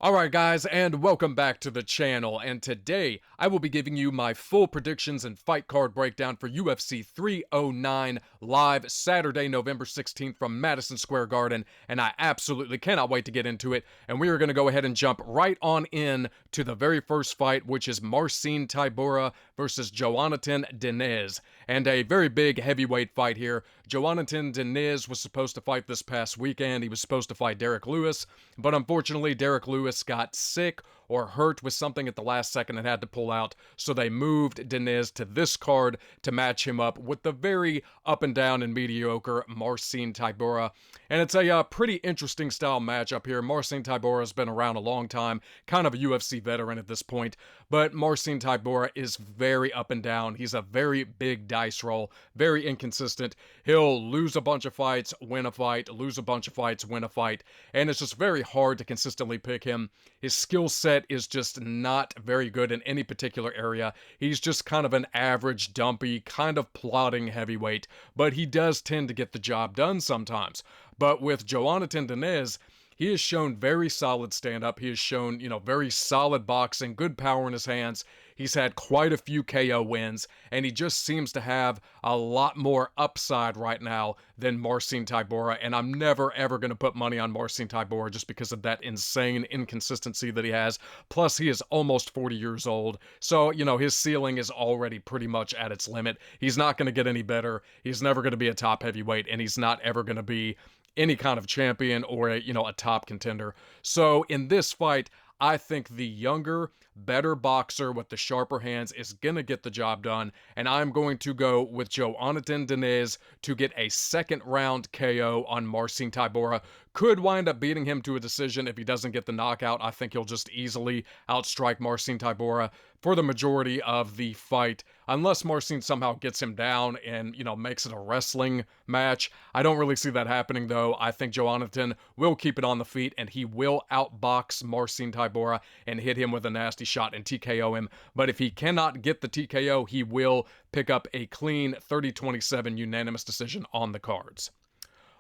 Alright guys, and welcome back to the channel, and today I will be giving you my full predictions and fight card breakdown for UFC 309 live Saturday, November 16th from Madison Square Garden, and I absolutely cannot wait to get into it, and we are going to go ahead and jump right on in to the very first fight, which is Marcin Tybura versus Jonathan Diniz, and a very big heavyweight fight here. Jonathan Diniz was supposed to fight this past weekend. He was supposed to fight Derek Lewis, but unfortunately Derek Lewis got sick or hurt with something at the last second and had to pull out, so they moved Diniz to this card to match him up with the very up and down and mediocre Marcin Tybura. And it's a pretty interesting style matchup here. Marcin Tybura has been around a long time, kind of a UFC veteran at this point, but Marcin Tybura is very up and down. He's a very big dice roll, very inconsistent. He'll lose a bunch of fights, win a fight, lose a bunch of fights, win a fight, and it's just very hard to consistently pick him. His skill set is just not very good in any particular area. He's just kind of an average, dumpy, kind of plodding heavyweight, but he does tend to get the job done sometimes. But with Jonathan Diniz, he has shown very solid stand-up. He has shown, very solid boxing, good power in his hands. He's had quite a few KO wins, and he just seems to have a lot more upside right now than Marcin Tybura, and I'm never, ever going to put money on Marcin Tybura just because of that insane inconsistency that he has. Plus, he is almost 40 years old, so, his ceiling is already pretty much at its limit. He's not going to get any better. He's never going to be a top heavyweight, and he's not ever going to be any kind of champion or a top contender. So in this fight, I think the younger, better boxer with the sharper hands is going to get the job done, and I'm going to go with Jonathan Diniz to get a second round KO on Marcin Tybura. Could wind up beating him to a decision if he doesn't get the knockout. I think he'll just easily outstrike Marcin Tybura for the majority of the fight, unless Marcin somehow gets him down and, makes it a wrestling match. I don't really see that happening, though. I think Jonathan will keep it on the feet, and he will outbox Marcin Tybura and hit him with a nasty shot and TKO him. But if he cannot get the TKO, he will pick up a clean 30-27 unanimous decision on the cards.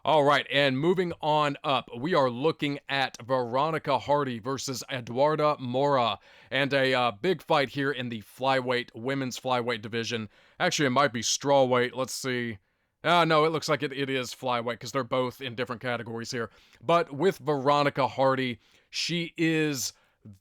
All right, and moving on up, we are looking at Veronica Hardy versus Eduarda Moura, and a big fight here in the women's flyweight division. Actually, it might be strawweight. Let's see. No, it looks like it is flyweight because they're both in different categories here. But with Veronica Hardy, she is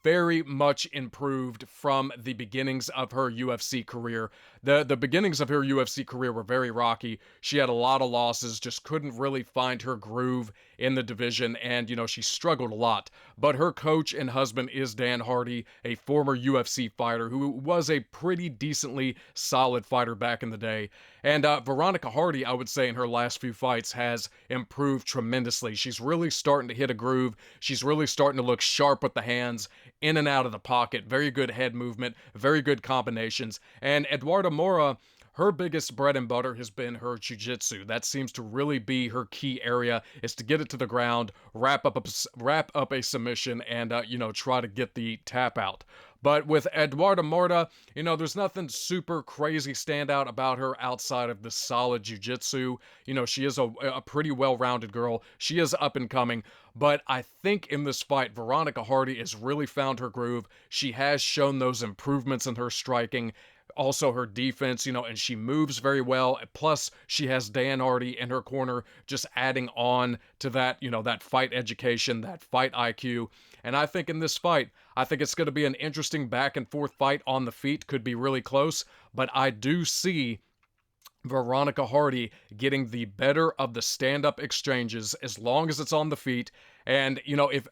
very much improved from the beginnings of her UFC career. The beginnings of her UFC career were very rocky. She had a lot of losses, just couldn't really find her groove in the division, and, she struggled a lot. But her coach and husband is Dan Hardy, a former UFC fighter who was a pretty decently solid fighter back in the day. And Veronica Hardy, I would say, in her last few fights has improved tremendously. She's really starting to hit a groove. She's really starting to look sharp with the hands, in and out of the pocket, very good head movement, very good combinations. And Eduarda Moura, her biggest bread and butter has been her jiu-jitsu. That seems to really be her key area, is to get it to the ground, wrap up a submission, and, try to get the tap out. But with Eduarda Moura, there's nothing super crazy standout about her outside of the solid jiu-jitsu. She is a pretty well-rounded girl. She is up and coming. But I think in this fight, Veronica Hardy has really found her groove. She has shown those improvements in her striking, also her defense, and she moves very well. Plus, she has Dan Hardy in her corner, just adding on to that, that fight education, that fight IQ. And I think in this fight, I think it's going to be an interesting back and forth fight on the feet. Could be really close, but I do see Veronica Hardy getting the better of the stand-up exchanges as long as it's on the feet. And, if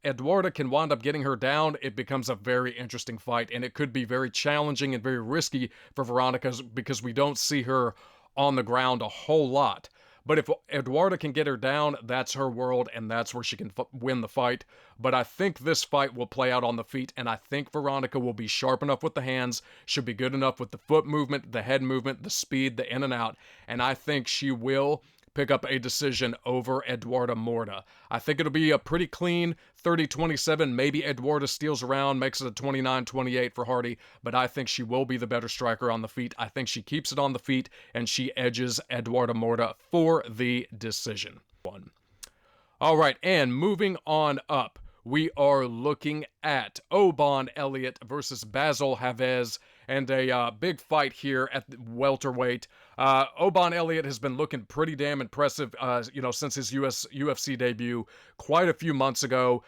Eduarda can wind up getting her down, it becomes a very interesting fight, and it could be very challenging and very risky for Veronica because we don't see her on the ground a whole lot. But if Eduarda can get her down, that's her world, and that's where she can win the fight. But I think this fight will play out on the feet, and I think Veronica will be sharp enough with the hands, should be good enough with the foot movement, the head movement, the speed, the in and out, and I think she will pick up a decision over Eduarda Moura. I think it'll be a pretty clean 30-27. Maybe Eduarda steals around, makes it a 29-28 for Hardy, but I think she will be the better striker on the feet. I think she keeps it on the feet, and she edges Eduarda Moura for the decision. All right, and moving on up, we are looking at Elliott versus Basil Hafez, and a big fight here at welterweight. Elliott has been looking pretty damn impressive, since his UFC debut quite a few months ago.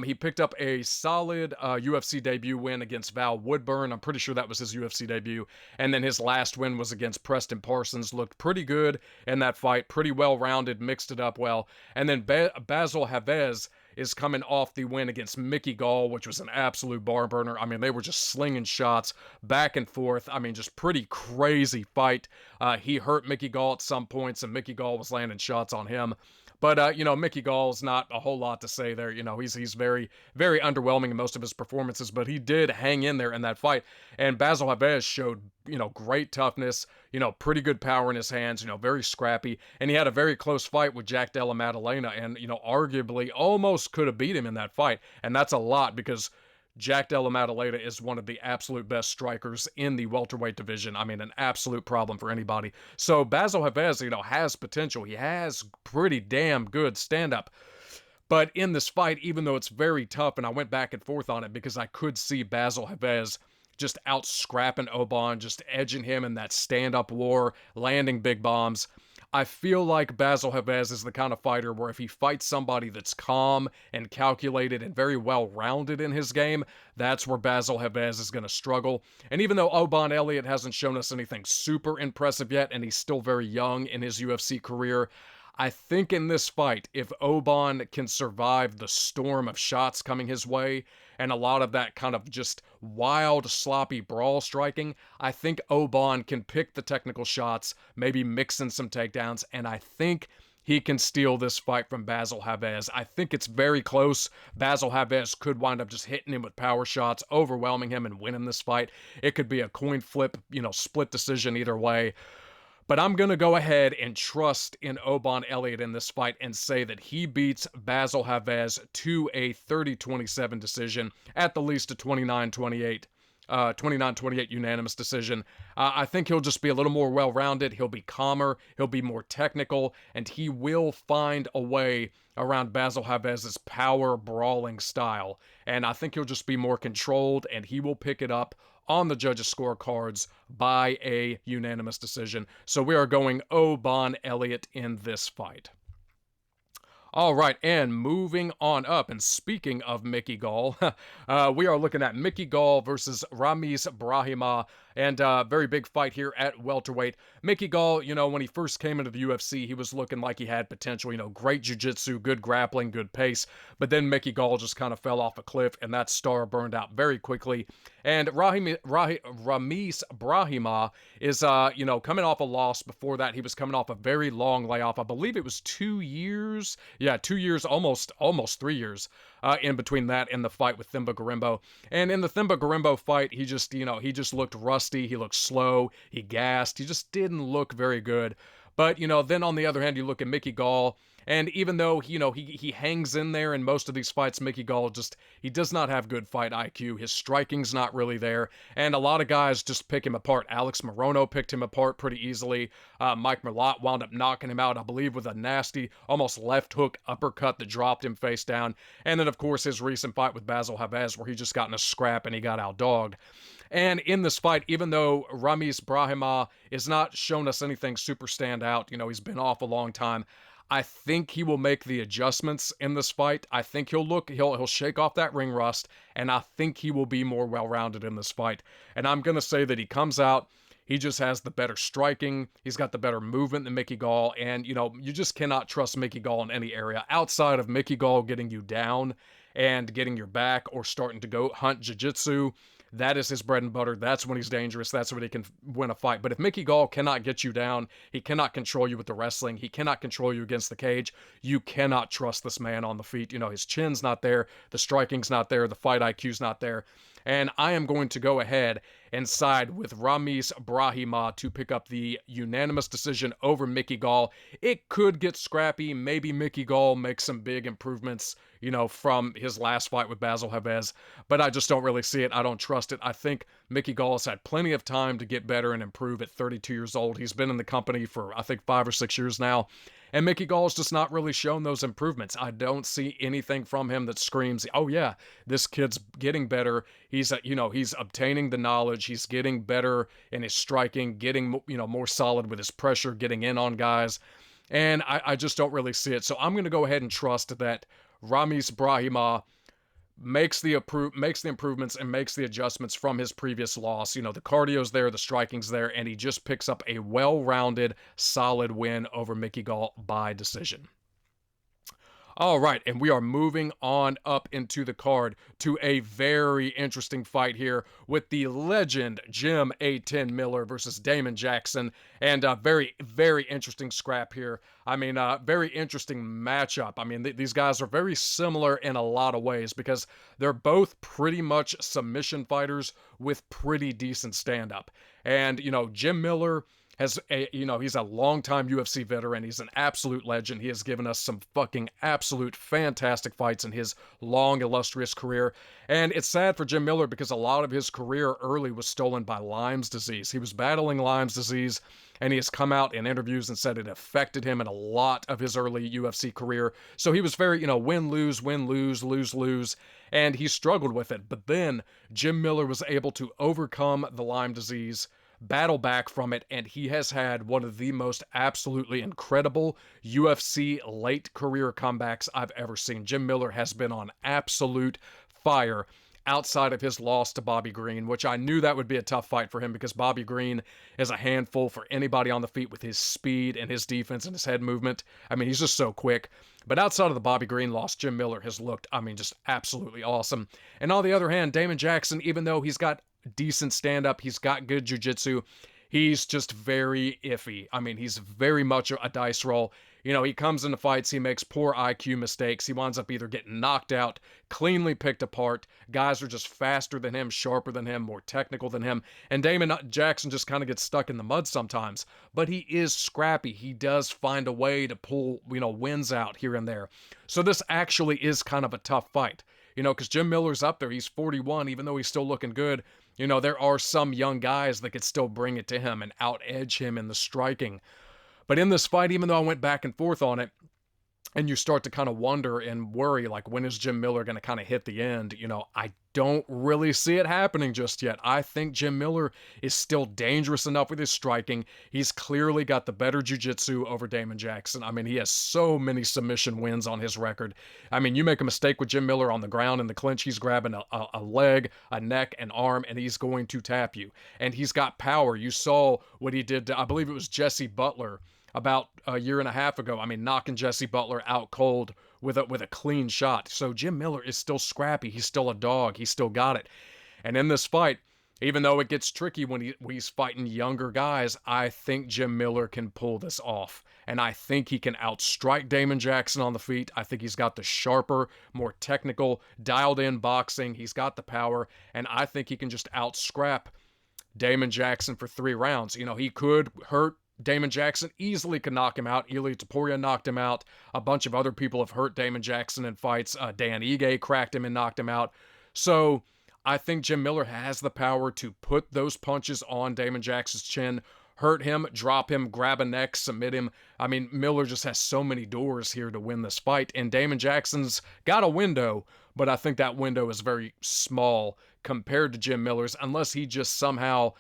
He picked up a solid UFC debut win against Val Woodburn. I'm pretty sure that was his UFC debut. And then his last win was against Preston Parsons. Looked pretty good in that fight, pretty well-rounded, mixed it up well. And then Basil Hafez is coming off the win against Mickey Gall, which was an absolute bar burner. I mean, they were just slinging shots back and forth. I mean, just pretty crazy fight. He hurt Mickey Gall at some points, and Mickey Gall was landing shots on him. But, Mickey Gall's not a whole lot to say there. He's very, very underwhelming in most of his performances, but he did hang in there in that fight. And Basil Hafez showed, great toughness, pretty good power in his hands, very scrappy. And he had a very close fight with Jack Della Maddalena and, arguably almost could have beat him in that fight. And that's a lot because Jack Della Maddalena is one of the absolute best strikers in the welterweight division. I mean, an absolute problem for anybody. So Basil Hafez, has potential. He has pretty damn good stand-up. But in this fight, even though it's very tough, and I went back and forth on it because I could see Basil Hafez just out-scrapping Oban, just edging him in that stand-up war, landing big bombs. I feel like Basil Hafez is the kind of fighter where if he fights somebody that's calm and calculated and very well-rounded in his game, that's where Basil Hafez is going to struggle. And even though Elliott hasn't shown us anything super impressive yet, and he's still very young in his UFC career, I think in this fight, if Oban can survive the storm of shots coming his way and a lot of that kind of just wild, sloppy brawl striking, I think Oban can pick the technical shots, maybe mix in some takedowns, and I think he can steal this fight from Basil Hafez. I think it's very close. Basil Hafez could wind up just hitting him with power shots, overwhelming him, and winning this fight. It could be a coin flip, split decision either way. But I'm going to go ahead and trust in Elliott in this fight and say that he beats Basil Hafez to a 30-27 decision, at the least a 29-28 unanimous decision. I think he'll just be a little more well-rounded. He'll be calmer. He'll be more technical. And he will find a way around Basil Havez's power brawling style. And I think he'll just be more controlled, and he will pick it up on the judges' scorecards by a unanimous decision. So we are going Elliott in this fight. All right, and moving on up, and speaking of Mickey Gall, we are looking at Mickey Gall versus Ramiz Brahimaj, and a very big fight here at welterweight. Mickey Gall, when he first came into the UFC, he was looking like he had potential, great jiu-jitsu, good grappling, good pace, but then Mickey Gall just kind of fell off a cliff, and that star burned out very quickly. And Ramiz Brahimaj is, coming off a loss. Before that, he was coming off a very long layoff. I believe it was 2 years. Yeah, 2 years, almost 3 years in between that and the fight with Thimba Gorimbo. And in the Thimba Gorimbo fight, he just looked rusty. He looked slow. He gassed. He just didn't look very good. But, then on the other hand, you look at Mickey Gall, and even though, he hangs in there in most of these fights, Mickey Gall he does not have good fight IQ. His striking's not really there, and a lot of guys just pick him apart. Alex Morono picked him apart pretty easily. Mike Merlot wound up knocking him out, I believe, with a nasty, almost left hook uppercut that dropped him face down. And then, of course, his recent fight with Basil Hafez, where he just got in a scrap and he got outdogged. And in this fight, even though Ramiz Brahimaj has not shown us anything super standout, he's been off a long time, I think he will make the adjustments in this fight. I think he'll shake off that ring rust, and I think he will be more well-rounded in this fight. And I'm going to say that he comes out, he just has the better striking, he's got the better movement than Mickey Gall, and, you just cannot trust Mickey Gall in any area outside of Mickey Gall getting you down and getting your back or starting to go hunt jiu-jitsu. That is his bread and butter. That's when he's dangerous. That's when he can win a fight. But if Mickey Gall cannot get you down, he cannot control you with the wrestling, he cannot control you against the cage, you cannot trust this man on the feet. His chin's not there, the striking's not there, the fight IQ's not there. And I am going to go ahead and side with Ramiz Brahimaj to pick up the unanimous decision over Mickey Gall. It could get scrappy. Maybe Mickey Gall makes some big improvements, from his last fight with Basil Hafez, but I just don't really see it. I don't trust it. I think Mickey Gall has had plenty of time to get better and improve at 32 years old. He's been in the company for, I think, 5 or 6 years now. And Mickey Gall's just not really shown those improvements. I don't see anything from him that screams, oh yeah, this kid's getting better. He's, he's obtaining the knowledge. He's getting better in his striking, getting, more solid with his pressure, getting in on guys. And I just don't really see it. So I'm going to go ahead and trust that Ramiz Brahimaj makes the improvements and makes the adjustments from his previous loss. The cardio's there, the striking's there, and he just picks up a well-rounded, solid win over Mickey Gall by decision. All right, and we are moving on up into the card to a very interesting fight here with the legend Jim A10 Miller versus Damon Jackson, and a very, very interesting scrap here. I mean, very interesting matchup. I mean, these guys are very similar in a lot of ways because they're both pretty much submission fighters with pretty decent stand-up. And, Jim Miller he's a longtime UFC veteran. He's an absolute legend. He has given us some fucking absolute fantastic fights in his long, illustrious career. And it's sad for Jim Miller because a lot of his career early was stolen by Lyme's disease. He was battling Lyme's disease, and he has come out in interviews and said it affected him in a lot of his early UFC career. So he was very, win, lose, lose, lose. And he struggled with it. But then Jim Miller was able to overcome the Lyme disease, battle back from it, and he has had one of the most absolutely incredible UFC late career comebacks I've ever seen. Jim Miller has been on absolute fire outside of his loss to Bobby Green, which I knew that would be a tough fight for him because Bobby Green is a handful for anybody on the feet with his speed and his defense and his head movement. I mean, he's just so quick. But outside of the Bobby Green loss, Jim Miller has looked, just absolutely awesome. And on the other hand, Damon Jackson, even though he's got decent stand-up, he's got good jiu-jitsu, he's just very iffy. I mean, he's very much a dice roll. He comes into fights, he makes poor IQ mistakes. He winds up either getting knocked out, cleanly picked apart. Guys are just faster than him, sharper than him, more technical than him. And Damon Jackson just kind of gets stuck in the mud sometimes. But he is scrappy. He does find a way to pull, wins out here and there. So this actually is kind of a tough fight. Because Jim Miller's up there. He's 41, even though he's still looking good. There are some young guys that could still bring it to him and out-edge him in the striking. But in this fight, even though I went back and forth on it, and you start to kind of wonder and worry, like, when is Jim Miller going to kind of hit the end? I don't really see it happening just yet. I think Jim Miller is still dangerous enough with his striking. He's clearly got the better jiu-jitsu over Damon Jackson. I mean, he has so many submission wins on his record. I mean, you make a mistake with Jim Miller on the ground in the clinch, he's grabbing a leg, a neck, an arm, and he's going to tap you. And he's got power. You saw what he did to, I believe it was Jesse Butler, about a year and a half ago. I mean, knocking Jesse Butler out cold with a clean shot. So Jim Miller is still scrappy. He's still a dog. He's still got it. And in this fight, even though it gets tricky when he's fighting younger guys, I think Jim Miller can pull this off. And I think he can outstrike Damon Jackson on the feet. I think he's got the sharper, more technical, dialed-in boxing. He's got the power. And I think he can just outscrap Damon Jackson for 3 rounds. He could hurt Damon Jackson, easily could knock him out. Elliott Tybura knocked him out. A bunch of other people have hurt Damon Jackson in fights. Dan Ige cracked him and knocked him out. So I think Jim Miller has the power to put those punches on Damon Jackson's chin, hurt him, drop him, grab a neck, submit him. I mean, Miller just has so many doors here to win this fight. And Damon Jackson's got a window, but I think that window is very small compared to Jim Miller's, unless he just somehow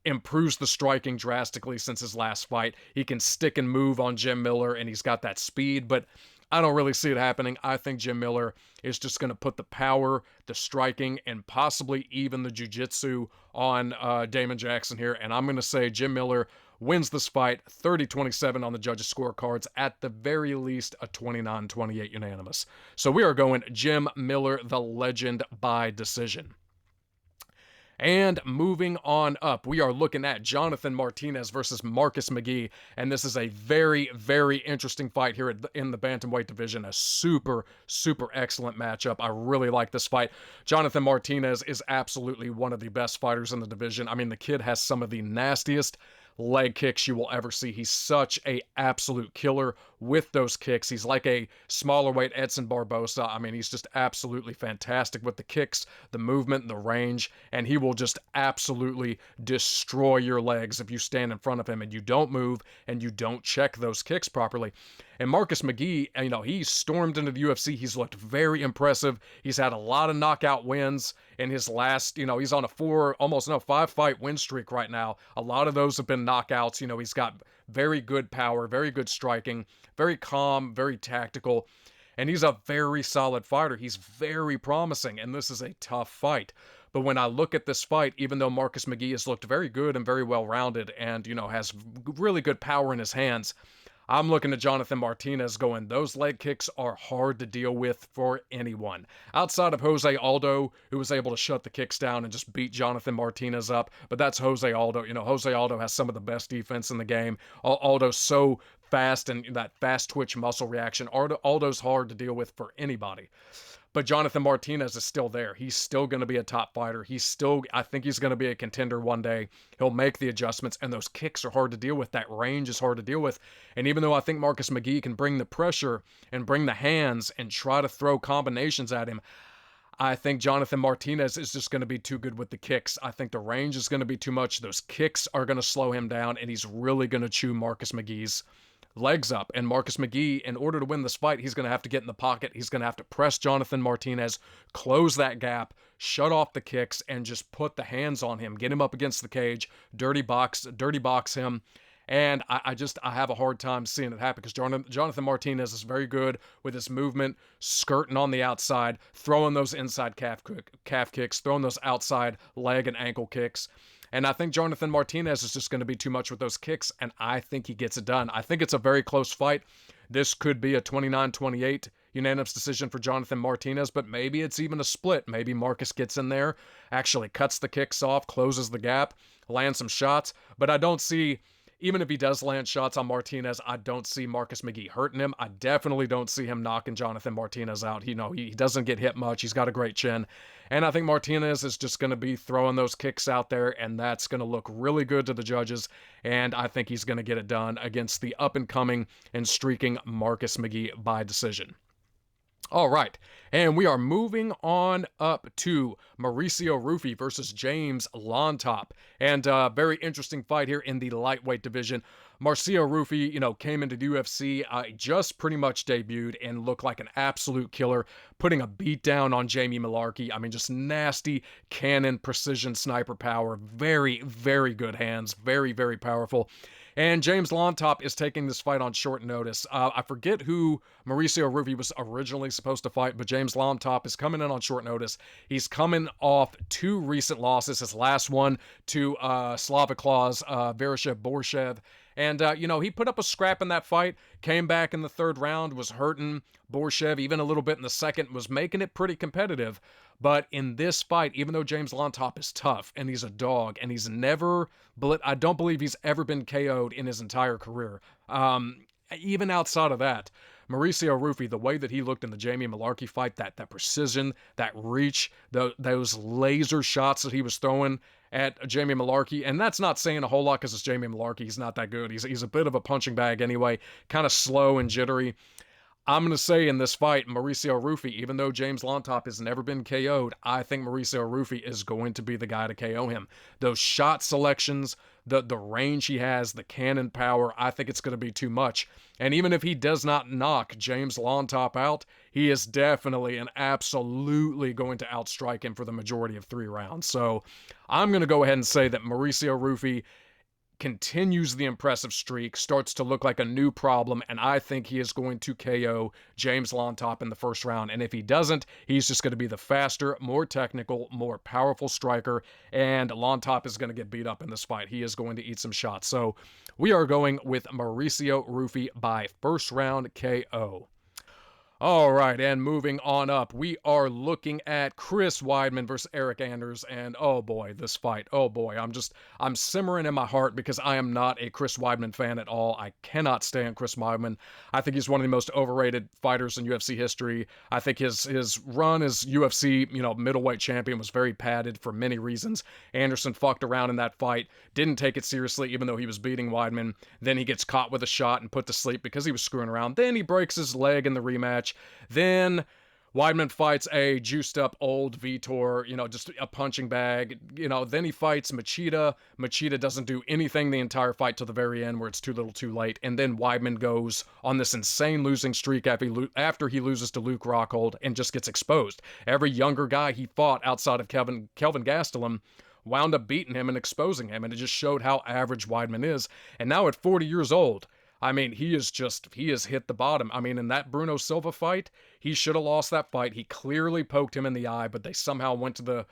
improves the striking drastically since his last fight. He can stick and move on Jim Miller, and he's got that speed, but I don't really see it happening. I think Jim Miller is just going to put the power, the striking, and possibly even the jiu-jitsu on Damon Jackson here, and I'm going to say Jim Miller wins this fight 30-27 on the judges' scorecards, at the very least a 29-28 unanimous. So we are going Jim Miller, the legend, by decision. And moving on up, we are looking at Jonathan Martinez versus Marcus McGhee, and this is a very, very interesting fight here in the bantamweight division. A super, super excellent matchup. I really like this fight. Jonathan Martinez is absolutely one of the best fighters in the division. I mean, the kid has some of the nastiest leg kicks you will ever see. He's such a absolute killer with those kicks. He's like a smaller weight Edson Barbosa. I mean, he's just absolutely fantastic with the kicks, the movement, the range, and he will just absolutely destroy your legs if you stand in front of him and you don't move and you don't check those kicks properly. And Marcus McGhee, he stormed into the UFC. He's looked very impressive. He's had a lot of knockout wins in his last, he's on a 5-fight win streak right now. A lot of those have been knockouts. He's got very good power, very good striking, very calm, very tactical. And he's a very solid fighter. He's very promising, and this is a tough fight. But when I look at this fight, even though Marcus McGhee has looked very good and very well-rounded and, has really good power in his hands, I'm looking at Jonathan Martinez going, those leg kicks are hard to deal with for anyone. Outside of Jose Aldo, who was able to shut the kicks down and just beat Jonathan Martinez up, but that's Jose Aldo. Jose Aldo has some of the best defense in the game. Aldo's so fast and that fast twitch muscle reaction. Aldo's hard to deal with for anybody. But Jonathan Martinez is still there. He's still going to be a top fighter. I think he's going to be a contender one day. He'll make the adjustments, and those kicks are hard to deal with. That range is hard to deal with. And even though I think Marcus McGhee can bring the pressure and bring the hands and try to throw combinations at him, I think Jonathan Martinez is just going to be too good with the kicks. I think the range is going to be too much. Those kicks are going to slow him down, and he's really going to chew Marcus McGee's legs up. And Marcus McGhee, in order to win this fight, he's going to have to get in the pocket. He's going to have to press Jonathan Martinez, close that gap, shut off the kicks, and just put the hands on him, get him up against the cage, dirty box him. And I have a hard time seeing it happen because Jonathan Martinez is very good with his movement, skirting on the outside, throwing those inside calf kicks, throwing those outside leg and ankle kicks. And I think Jonathan Martinez is just going to be too much with those kicks, and I think he gets it done. I think it's a very close fight. This could be a 29-28 unanimous decision for Jonathan Martinez, but maybe it's even a split. Maybe Marcus gets in there, actually cuts the kicks off, closes the gap, lands some shots. But I don't see, even if he does land shots on Martinez, I don't see Marcus McGhee hurting him. I definitely don't see him knocking Jonathan Martinez out. He doesn't get hit much. He's got a great chin. And I think Martinez is just going to be throwing those kicks out there, and that's going to look really good to the judges. And I think he's going to get it done against the up-and-coming and streaking Marcus McGhee by decision. All right, and we are moving on up to Mauricio Ruffy versus James Llontop. And a very interesting fight here in the lightweight division. Mauricio Ruffy, came into the UFC, just pretty much debuted and looked like an absolute killer, putting a beat down on Jamie Mullarkey. I mean, just nasty cannon, precision sniper power, very, very good hands, very, very powerful. And James Llontop is taking this fight on short notice. I forget who Mauricio Ruffy was originally supposed to fight, but James Llontop is coming in on short notice. He's coming off 2 recent losses, his last one to Slaviklaus Verishev Borshev. And, he put up a scrap in that fight, came back in the 3rd round, was hurting Borshev even a little bit in the 2nd, was making it pretty competitive. But in this fight, even though James Llontop is tough and he's a dog and I don't believe he's ever been KO'd in his entire career. Even outside of that, Mauricio Ruffy, the way that he looked in the Jamie Mullarkey fight, that precision, that reach, those laser shots that he was throwing at Jamie Mullarkey, and that's not saying a whole lot because it's Jamie Mullarkey. He's not that good. He's a bit of a punching bag anyway, kind of slow and jittery. I'm going to say in this fight, Mauricio Ruffy, even though James Llontop has never been KO'd, I think Mauricio Ruffy is going to be the guy to KO him. Those shot selections, the range he has, the cannon power, I think it's going to be too much. And even if he does not knock James Llontop out, he is definitely and absolutely going to outstrike him for the majority of 3 rounds. So I'm going to go ahead and say that Mauricio Ruffy continues the impressive streak, starts to look like a new problem, and I think he is going to KO James Llontop in the 1st round. And if he doesn't, he's just going to be the faster, more technical, more powerful striker, and Llontop is going to get beat up in this fight. He is going to eat some shots. So we are going with Mauricio Ruffy by 1st round KO. All right, and moving on up, we are looking at Chris Weidman versus Eric Anders, and oh boy, this fight, oh boy, I'm simmering in my heart because I am not a Chris Weidman fan at all. I cannot stand Chris Weidman. I think he's one of the most overrated fighters in UFC history. I think his run as UFC, middleweight champion was very padded for many reasons. Anderson fucked around in that fight, didn't take it seriously even though he was beating Weidman. Then he gets caught with a shot and put to sleep because he was screwing around. Then he breaks his leg in the rematch. Then Weidman fights a juiced up old Vitor, just a punching bag. Then he fights Machida. Machida doesn't do anything the entire fight till the very end where it's too little too late. And then Weidman goes on this insane losing streak after he loses to Luke Rockhold and just gets exposed. Every younger guy he fought outside of Kelvin Gastelum wound up beating him and exposing him. And it just showed how average Weidman is. And now at 40 years old, I mean, he has hit the bottom. I mean, in that Bruno Silva fight, he should have lost that fight. He clearly poked him in the eye, but they somehow went to the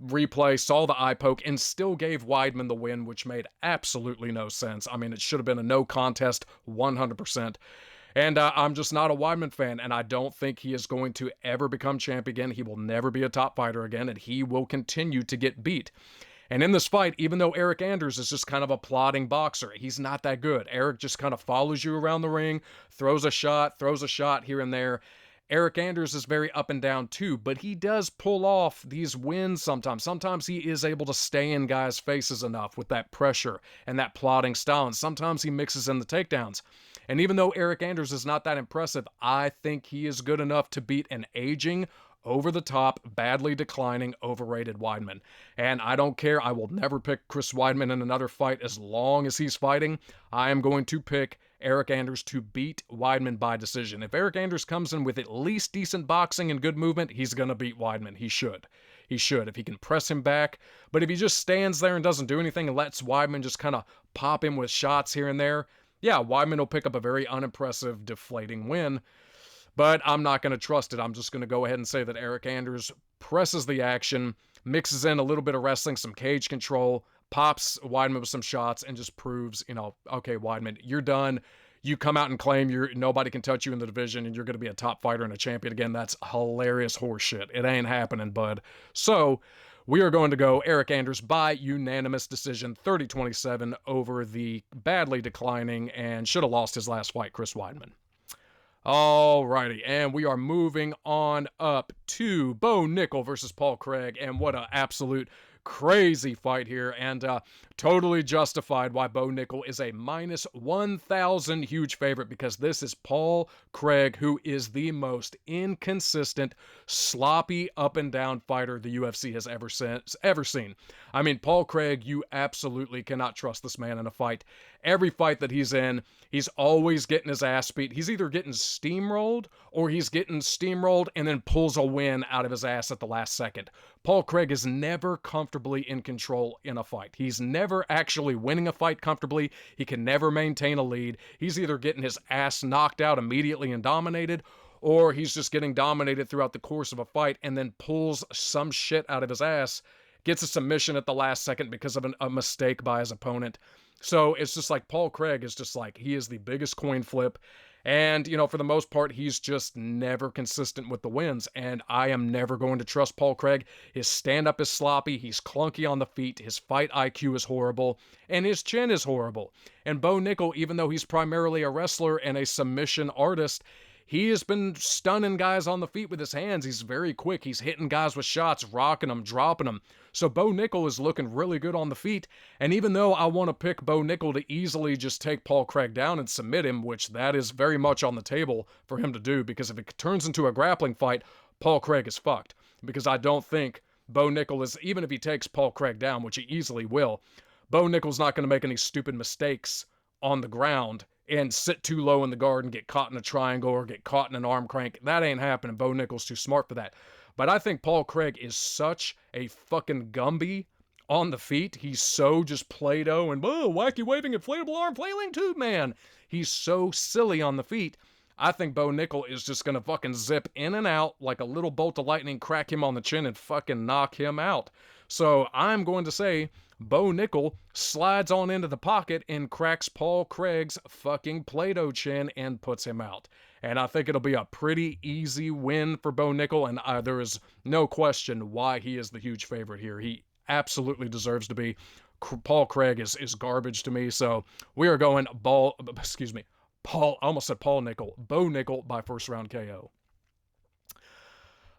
replay, saw the eye poke, and still gave Weidman the win, which made absolutely no sense. I mean, it should have been a no contest 100%. And I'm just not a Weidman fan, and I don't think he is going to ever become champ again. He will never be a top fighter again, and he will continue to get beat. And in this fight, even though Eric Anders is just kind of a plodding boxer, he's not that good. Eric just kind of follows you around the ring, throws a shot here and there. Eric Anders is very up and down too, but he does pull off these wins sometimes. Sometimes he is able to stay in guys' faces enough with that pressure and that plodding style, and sometimes he mixes in the takedowns. And even though Eric Anders is not that impressive, I think he is good enough to beat an aging, over-the-top, badly declining, overrated Weidman. And I don't care. I will never pick Chris Weidman in another fight as long as he's fighting. I am going to pick Eric Anders to beat Weidman by decision. If Eric Anders comes in with at least decent boxing and good movement, he's going to beat Weidman. He should. He should, if he can press him back. But if he just stands there and doesn't do anything and lets Weidman just kind of pop him with shots here and there, yeah, Weidman will pick up a very unimpressive, deflating win. But I'm not going to trust it. I'm just going to go ahead and say that Eric Anders presses the action, mixes in a little bit of wrestling, some cage control, pops Weidman with some shots, and just proves, okay, Weidman, you're done. You come out and claim nobody can touch you in the division and you're going to be a top fighter and a champion again. That's hilarious horseshit. It ain't happening, bud. So we are going to go Eric Anders by unanimous decision, 30-27 over the badly declining and should have lost his last fight, Chris Weidman. Alrighty, and we are moving on up to Bo Nickal versus Paul Craig, and what an absolute crazy fight here, and totally justified why Bo Nickal is a minus 1,000 huge favorite, because this is Paul Craig, who is the most inconsistent, sloppy, up-and-down fighter the UFC has ever seen. I mean, Paul Craig, you absolutely cannot trust this man in a fight. Every fight that he's in, he's always getting his ass beat. He's either getting steamrolled or he's getting steamrolled and then pulls a win out of his ass at the last second. Paul Craig is never comfortably in control in a fight. He's never actually winning a fight comfortably. He can never maintain a lead. He's either getting his ass knocked out immediately and dominated, or he's just getting dominated throughout the course of a fight and then pulls some shit out of his ass, gets a submission at the last second because of a mistake by his opponent. So it's just like Paul Craig is just like, he is the biggest coin flip. And, for the most part, he's just never consistent with the wins. And I am never going to trust Paul Craig. His stand-up is sloppy. He's clunky on the feet. His fight IQ is horrible. And his chin is horrible. And Bo Nickal, even though he's primarily a wrestler and a submission artist, he has been stunning guys on the feet with his hands. He's very quick. He's hitting guys with shots, rocking them, dropping them. So Bo Nickal is looking really good on the feet. And even though I want to pick Bo Nickal to easily just take Paul Craig down and submit him, which that is very much on the table for him to do, because if it turns into a grappling fight, Paul Craig is fucked. Because I don't think Bo Nickal is, even if he takes Paul Craig down, which he easily will, Bo Nickal's not going to make any stupid mistakes on the ground and sit too low in the guard and get caught in a triangle or get caught in an arm crank. That ain't happening. Bo Nickal's too smart for that. But I think Paul Craig is such a fucking Gumby on the feet. He's so just Play-Doh and wacky waving inflatable arm flailing tube man. He's so silly on the feet. I think Bo Nickal is just going to fucking zip in and out like a little bolt of lightning, crack him on the chin, and fucking knock him out. So I'm going to say Bo Nickal slides on into the pocket and cracks Paul Craig's fucking Play-Doh chin and puts him out. And I think it'll be a pretty easy win for Bo Nickal, and there is no question why he is the huge favorite here. He absolutely deserves to be. Paul Craig is garbage to me, so we are going I almost said Paul Nickal. Bo Nickal by first round KO.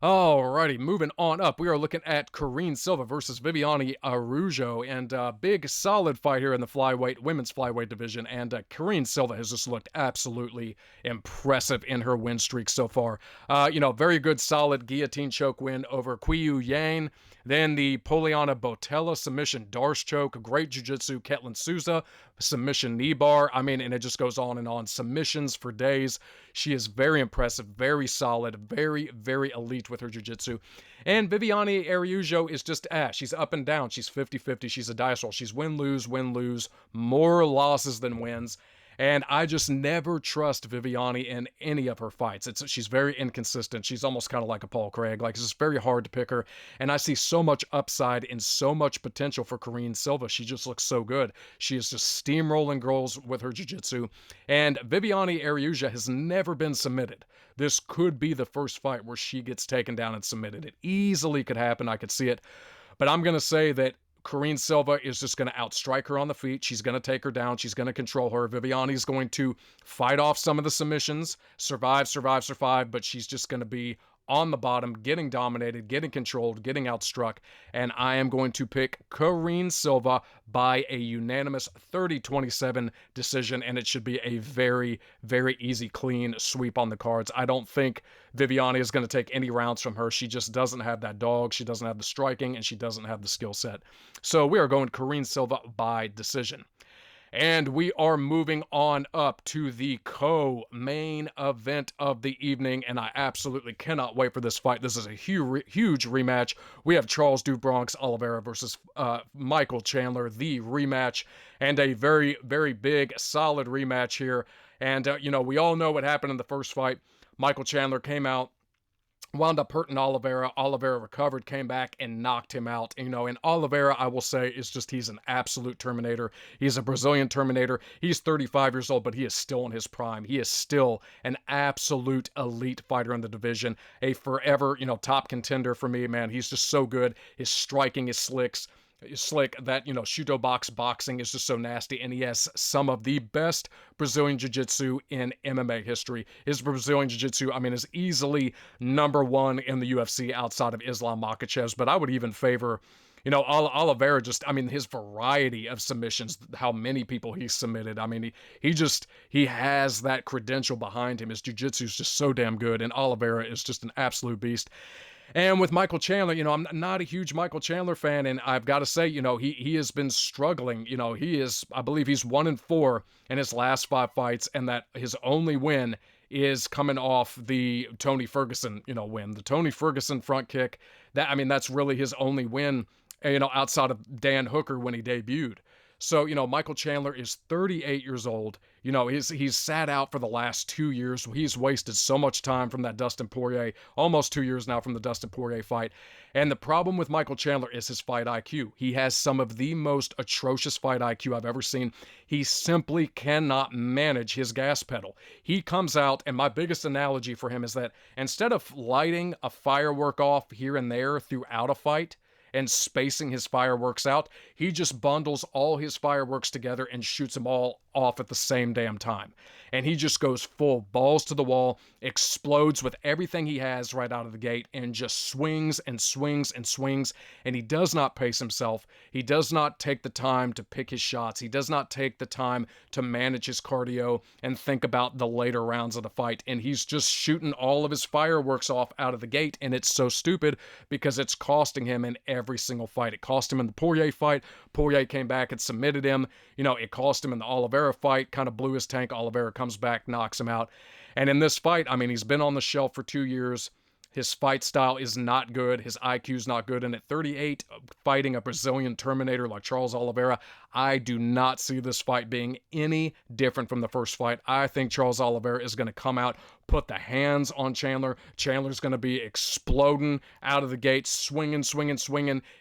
Alrighty, moving on up. We are looking at Karine Silva versus Viviane Araujo, and big solid fight here in the women's flyweight division. And Karine Silva has just looked absolutely impressive in her win streak so far. Very good, solid guillotine choke win over Qiyu Yang. Then the Poliana Botella submission Darce choke, great jiu-jitsu, Ketlin Souza, submission knee bar. And it just goes on and on. Submissions for days. She is very impressive, very solid, very, very elite with her jiu-jitsu. And Viviane Araujo is just she's up and down. She's 50-50. She's a dice roll. She's win-lose, more losses than wins. And I just never trust Viviane in any of her fights. She's very inconsistent. She's almost kind of like a Paul Craig. Like, it's just very hard to pick her. And I see so much upside and so much potential for Karine Silva. She just looks so good. She is just steamrolling girls with her jiu-jitsu. And Viviane Araujo has never been submitted. This could be the first fight where she gets taken down and submitted. It easily could happen. I could see it. But I'm going to say that Karine Silva is just going to outstrike her on the feet. She's going to take her down. She's going to control her. Viviane is going to fight off some of the submissions, survive, but she's just going to be on the bottom, getting dominated, getting controlled, getting outstruck. And I am going to pick Karine Silva by a unanimous 30-27 decision, and it should be a very, very easy, clean sweep on the cards. I don't think Viviane is going to take any rounds from her. She just doesn't have that dog. She doesn't have the striking, and she doesn't have the skill set. So we are going Karine Silva by decision. And we are moving on up to the co-main event of the evening, and I absolutely cannot wait for this fight. This is a huge rematch. We have Charles Bronx Oliveira versus Michael Chandler, the rematch, and a very, very big, solid rematch here. And, we all know what happened in the first fight. Michael Chandler came out, wound up hurting Oliveira. Oliveira recovered, came back, and knocked him out. And Oliveira, I will say, he's an absolute Terminator. He's a Brazilian Terminator. He's 35 years old, but he is still in his prime. He is still an absolute elite fighter in the division. A forever, top contender for me, man. He's just so good. His striking is slick. That, Shuto boxing is just so nasty, and he has some of the best Brazilian Jiu-Jitsu in MMA history. His Brazilian Jiu-Jitsu, is easily number one in the UFC outside of Islam Makhachev, but I would even favor, Oliveira his variety of submissions, how many people he's submitted. He has that credential behind him. His Jiu-Jitsu is just so damn good, and Oliveira is just an absolute beast. And with Michael Chandler, I'm not a huge Michael Chandler fan, and I've got to say, he has been struggling. I believe he's 1-4 in his last 5 fights, and that his only win is coming off the Tony Ferguson, win. The Tony Ferguson front kick, that's really his only win, outside of Dan Hooker when he debuted. So, Michael Chandler is 38 years old. He's sat out for the last 2 years. He's wasted so much time from that Dustin Poirier, almost 2 years now from the Dustin Poirier fight. And the problem with Michael Chandler is his fight IQ. He has some of the most atrocious fight IQ I've ever seen. He simply cannot manage his gas pedal. He comes out, and my biggest analogy for him is that instead of lighting a firework off here and there throughout a fight, and spacing his fireworks out, he just bundles all his fireworks together and shoots them all off at the same damn time. And he just goes full balls to the wall, explodes with everything he has right out of the gate, and just swings and swings and swings. And he does not pace himself. He does not take the time to pick his shots. He does not take the time to manage his cardio and think about the later rounds of the fight. And he's just shooting all of his fireworks off out of the gate. And it's so stupid because it's costing him in every single fight. It cost him in the Poirier fight. Poirier came back and submitted him. It cost him in the Oliveira fight, kind of blew his tank. Oliveira comes back, knocks him out. And in this fight, he's been on the shelf for 2 years. His fight style is not good. His IQ is not good. And at 38, fighting a Brazilian Terminator like Charles Oliveira, I do not see this fight being any different from the first fight. I think Charles Oliveira is going to come out, put the hands on Chandler. Chandler's going to be exploding out of the gate, swinging.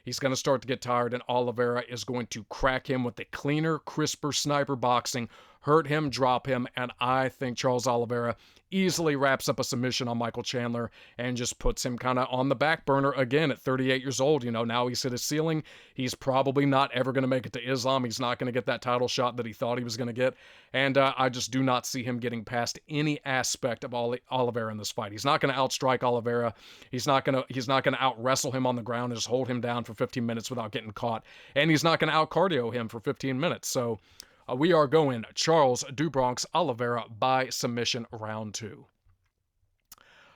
He's going to start to get tired, and Oliveira is going to crack him with the cleaner, crisper sniper boxing. hurt him, drop him, and I think Charles Oliveira easily wraps up a submission on Michael Chandler and just puts him kind of on the back burner again at 38 years old. Now he's hit his ceiling. He's probably not ever going to make it to Islam. He's not going to get that title shot that he thought he was going to get. And I just do not see him getting past any aspect of Oliveira in this fight. He's not going to outstrike Oliveira. He's not going to out wrestle him on the ground and just hold him down for 15 minutes without getting caught. And he's not going to out cardio him for 15 minutes. So we are going Charles do Bronx Oliveira by submission round 2.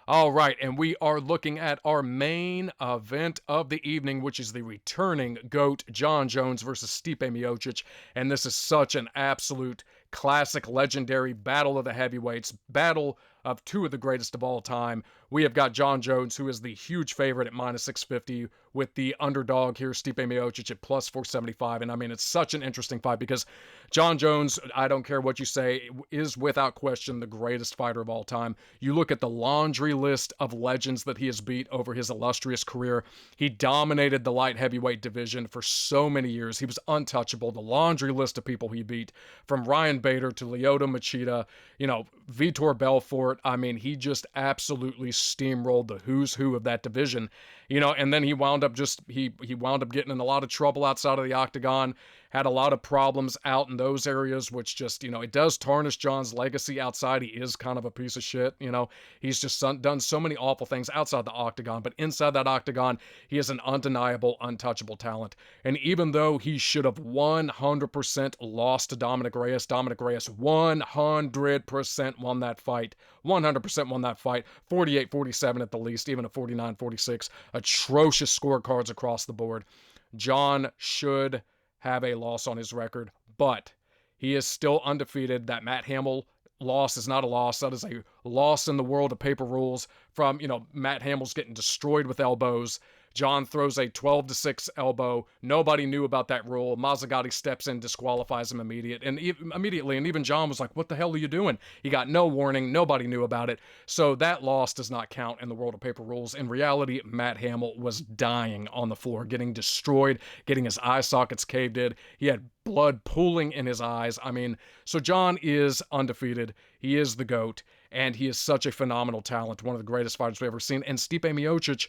All right, and we are looking at our main event of the evening, which is the returning GOAT, Jon Jones versus Stipe Miocic. And this is such an absolute classic, legendary battle of the heavyweights, battle of two of the greatest of all time. We have got Jon Jones, who is the huge favorite at minus 650, with the underdog here, Stipe Miocic, at plus 475. And I mean, it's such an interesting fight because Jon Jones, I don't care what you say, is without question the greatest fighter of all time. You look at the laundry list of legends that he has beat over his illustrious career. He dominated the light heavyweight division for so many years. He was untouchable. The laundry list of people he beat, from Ryan Bader to Lyoto Machida, Vitor Belfort. I mean, he just absolutely steamrolled the who's who of that division, and then he wound up getting in a lot of trouble outside of the octagon, had a lot of problems out in those areas, which just, it does tarnish Jon's legacy outside. He is kind of a piece of shit, he's just done so many awful things outside the octagon, but inside that octagon, he is an undeniable, untouchable talent. And even though he should have 100% lost to Dominic Reyes 100% won that fight. 100% won that fight. 48-47 at the least, even a 49-46. Atrocious scorecards across the board. Jon should have a loss on his record, but he is still undefeated. That Matt Hamill loss is not a loss. That is a loss in the world of paper rules from, Matt Hamill's getting destroyed with elbows. Jon throws a 12-6 elbow. Nobody knew about that rule. Mazzagatti steps in, disqualifies him immediately. And even Jon was like, what the hell are you doing? He got no warning. Nobody knew about it. So that loss does not count in the world of paper rules. In reality, Matt Hamill was dying on the floor, getting destroyed, getting his eye sockets caved in. He had blood pooling in his eyes. I mean, so Jon is undefeated. He is the GOAT. And he is such a phenomenal talent, one of the greatest fighters we've ever seen. And Stipe Miocic,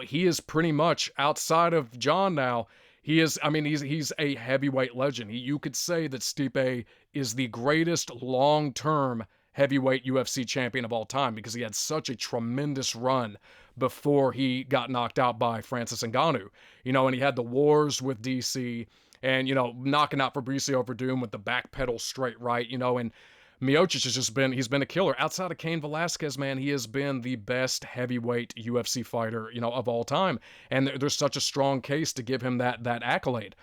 he is pretty much outside of Jon now. He's a heavyweight legend. You could say that Stipe is the greatest long-term heavyweight UFC champion of all time because he had such a tremendous run before he got knocked out by Francis Ngannou. And he had the wars with DC and, knocking out Fabricio Verdum with the back pedal straight right, and Miocic he's been a killer. Outside of Cain Velasquez, man, he has been the best heavyweight UFC fighter, of all time. And there's such a strong case to give him that accolade.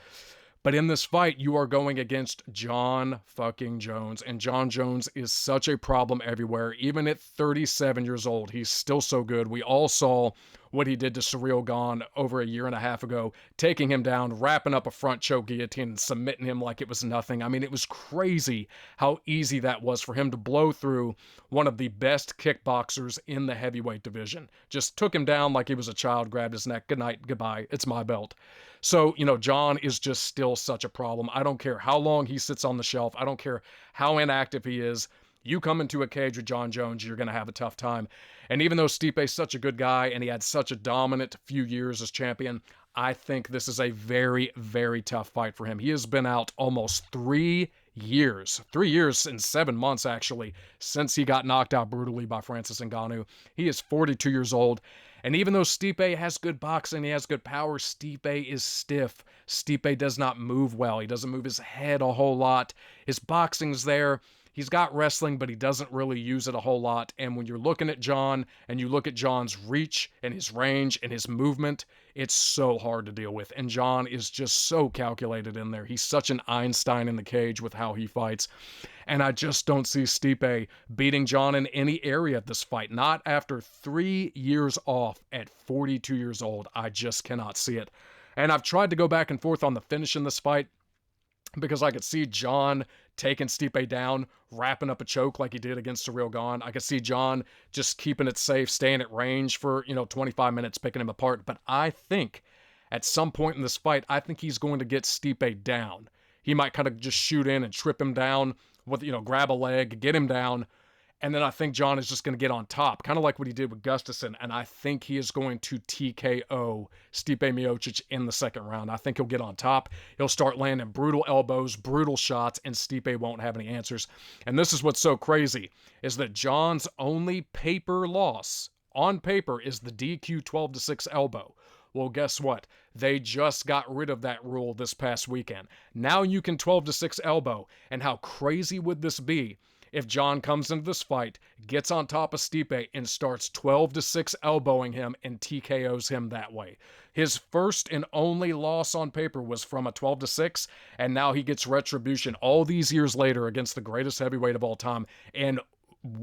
But in this fight, you are going against Jon fucking Jones. And Jon Jones is such a problem everywhere. Even at 37 years old, he's still so good. We all saw what he did to Ciryl Gane over a year and a half ago, taking him down, wrapping up a front choke guillotine, and submitting him like it was nothing. I mean, it was crazy how easy that was for him to blow through one of the best kickboxers in the heavyweight division. Just took him down like he was a child, grabbed his neck. Good night, goodbye, it's my belt. So, Jon is just still such a problem. I don't care how long he sits on the shelf. I don't care how inactive he is. You come into a cage with Jon Jones, you're going to have a tough time. And even though Stipe's such a good guy and he had such a dominant few years as champion, I think this is a very, very tough fight for him. He has been out almost 3 years. 3 years and 7 months, actually, since he got knocked out brutally by Francis Ngannou. He is 42 years old. And even though Stipe has good boxing, he has good power, Stipe is stiff. Stipe does not move well. He doesn't move his head a whole lot. His boxing's there. He's got wrestling, but he doesn't really use it a whole lot. And when you're looking at Jon and you look at Jon's reach and his range and his movement, it's so hard to deal with. And Jon is just so calculated in there. He's such an Einstein in the cage with how he fights. And I just don't see Stipe beating Jon in any area at this fight. Not after 3 years off at 42 years old. I just cannot see it. And I've tried to go back and forth on the finish in this fight because I could see Jon taking Stipe down, wrapping up a choke like he did against Ciryl Gane. I could see Jon just keeping it safe, staying at range for, 25 minutes, picking him apart. But I think at some point in this fight, I think he's going to get Stipe down. He might kind of just shoot in and trip him down, with, grab a leg, get him down. And then I think Jon is just going to get on top, kind of like what he did with Gustafsson. And I think he is going to TKO Stipe Miocic in the second round. I think he'll get on top. He'll start landing brutal elbows, brutal shots, and Stipe won't have any answers. And this is what's so crazy, is that Jon's only paper loss, on paper, is the DQ 12-6 elbow. Well, guess what? They just got rid of that rule this past weekend. Now you can 12-6 elbow. And how crazy would this be if Jon comes into this fight, gets on top of Stipe, and starts 12-6 elbowing him and TKOs him that way? His first and only loss on paper was from a 12-6, and now he gets retribution all these years later against the greatest heavyweight of all time and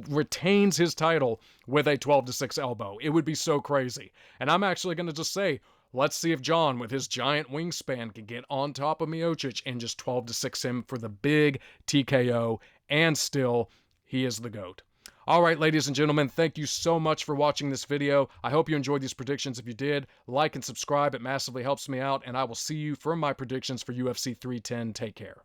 retains his title with a 12-6 elbow. It would be so crazy. And I'm actually going to just say, let's see if Jon, with his giant wingspan, can get on top of Miocic and just 12-6 him for the big TKO, and still, he is the GOAT. All right, ladies and gentlemen, thank you so much for watching this video. I hope you enjoyed these predictions. If you did, like and subscribe. It massively helps me out, and I will see you for my predictions for UFC 310. Take care.